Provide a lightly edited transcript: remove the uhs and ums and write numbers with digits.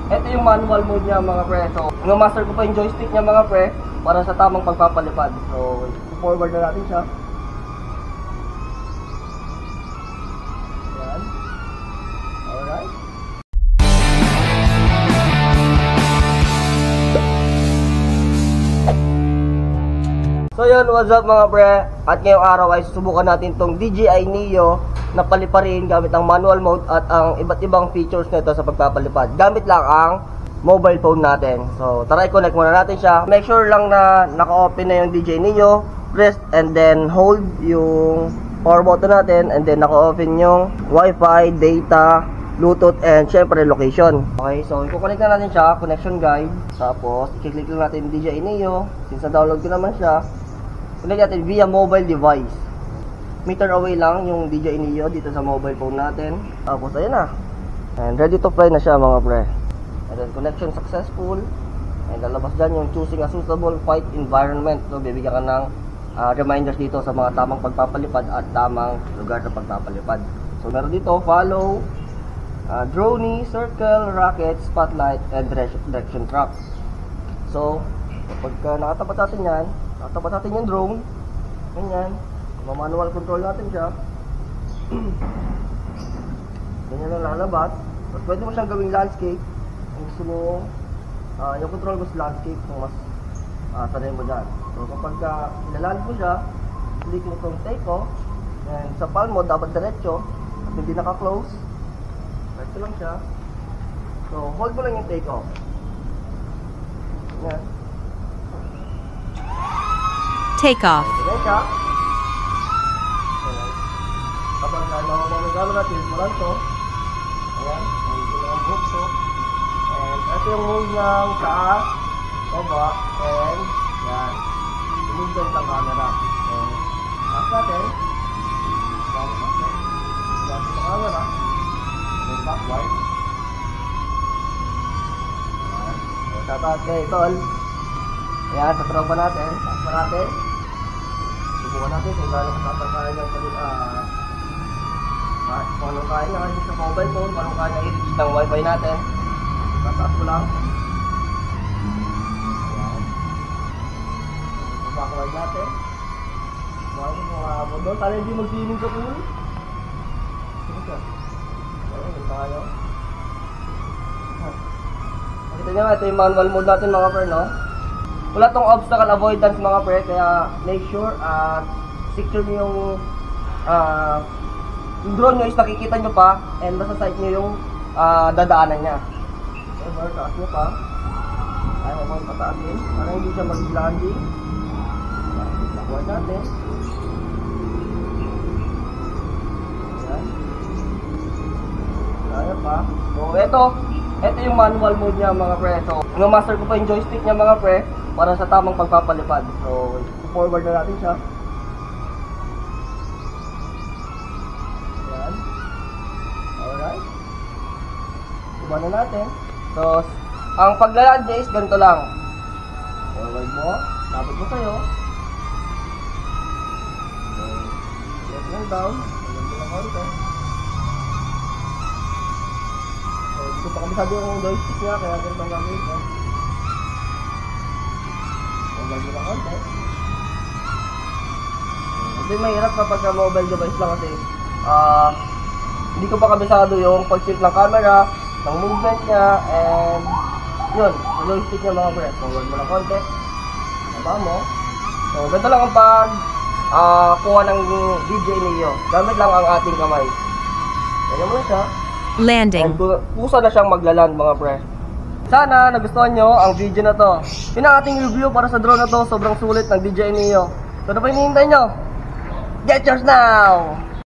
ito yung manual mode niya mga pre. So, master ko pa yung joystick niya mga pre para sa tamang pagpapalipad. So, forward na natin siya. Yan. Alright. So yun, what's up mga pre? At ngayong araw ay susubukan natin tong DJI Neo na paliparin gamit ang manual mode at ang iba't ibang features nito sa pagpapalipad. Gamit lang ang mobile phone natin. So tara, i-connect muna natin siya. Make sure lang na naka-open na yung DJI Neo. Press and then hold yung power button natin and then naka-open yung Wi-Fi, data, Bluetooth, and syempre location. Okay, so i-connect na natin siya, connection guide. Tapos i-click lang natin yung DJI Neo. Since na-download ko naman siya, connect natin via mobile device. Meter away lang yung DJI Neo dito sa mobile phone natin. Tapos ayan na. And ready to fly na siya mga pre. And then connection successful. And lalabas dyan yung choosing a suitable flight environment. So bibigyan ka ng reminders dito sa mga tamang pagpapalipad at tamang lugar sa pagpapalipad. So meron dito follow, drone, circle, rocket, spotlight, and direction track. So kapag nakatapat natin yan, nakatapat natin yung drone, ganyan, manual control natin siya. Ganyan lang lalabas. Tapos pwede mo siyang gawing landscape kung gusto mo, yung control mo sa landscape kung mas sanay mo dyan. So kapag ilaland mo siya, click mo itong take off, and sa palm mo dapat diretso at hindi naka-close, diretso lang siya. So hold mo lang yung take off. Ganyan. Take off. Ganyan siya. Kapag mamamagano natin, walang to. Ayan, ito lang ang bukso. And ito yung move ng taas, baba, and yan. Move doon sa camera. And taas natin. Baba natin. Taas sa camera. And backward. Ayan. So, tataas kayo, tol. Ayan, sa tropa natin. Taas pa natin. Subukan natin kung gano'n katatakayan yung kung anong kaya na kasi sa mobile phone, kung anong kaya na i-reach ng wifi natin. Tataas ko lang. Ayan. Backward natin. Buhay ko mga abon doon. Sana hindi mag-swimming sa pool. Sige siya. Ayan, hindi tayo. Nakita nyo nga, ito yung manual mode natin mga pre, no? Wala tong obstacle avoidance mga pre, kaya make sure secure nyo yung drone nyo is nakikita nyo pa and nasa site nyo yung dadaanan nya. So, taas nyo pa. Ayaw mo pataasin para hindi siya mag-landing. Backward natin. Ayan. Ayaw pa. So, ito yung manual mode niya mga pre. So, master ko pa yung joystick niya mga pre para sa tamang pagpapalipad. So, forward na natin siya. Ayan. Alright. Iba na natin. So, ang paglalaan niya is ganito lang. Forward mo. Tapos mo kayo. So, let lang down. Ganito lang konti. So, dito pa kabisado yung joystick niya kaya ganito ang gagawin ko. Mobile na konti. Ito yung mahirap kapag mobile device lang kasi hindi ko pa kabisado yung pag-tilt ng camera, ng movement niya, and yun, yung joystick niya mga pre. Mobile mo lang konti. Naba mo. So, ganito lang ang kuha ng DJI Neo. Gamit lang ang ating kamay. Ganyan mo na siya. Landing. And pusa na siyang maglaland mga pre. Sana nagustuhan nyo ang video na to. Yun ang ating review para sa drone na to. Sobrang sulit ng DJI Neo. So ano pa hinihintay nyo? Get yours now!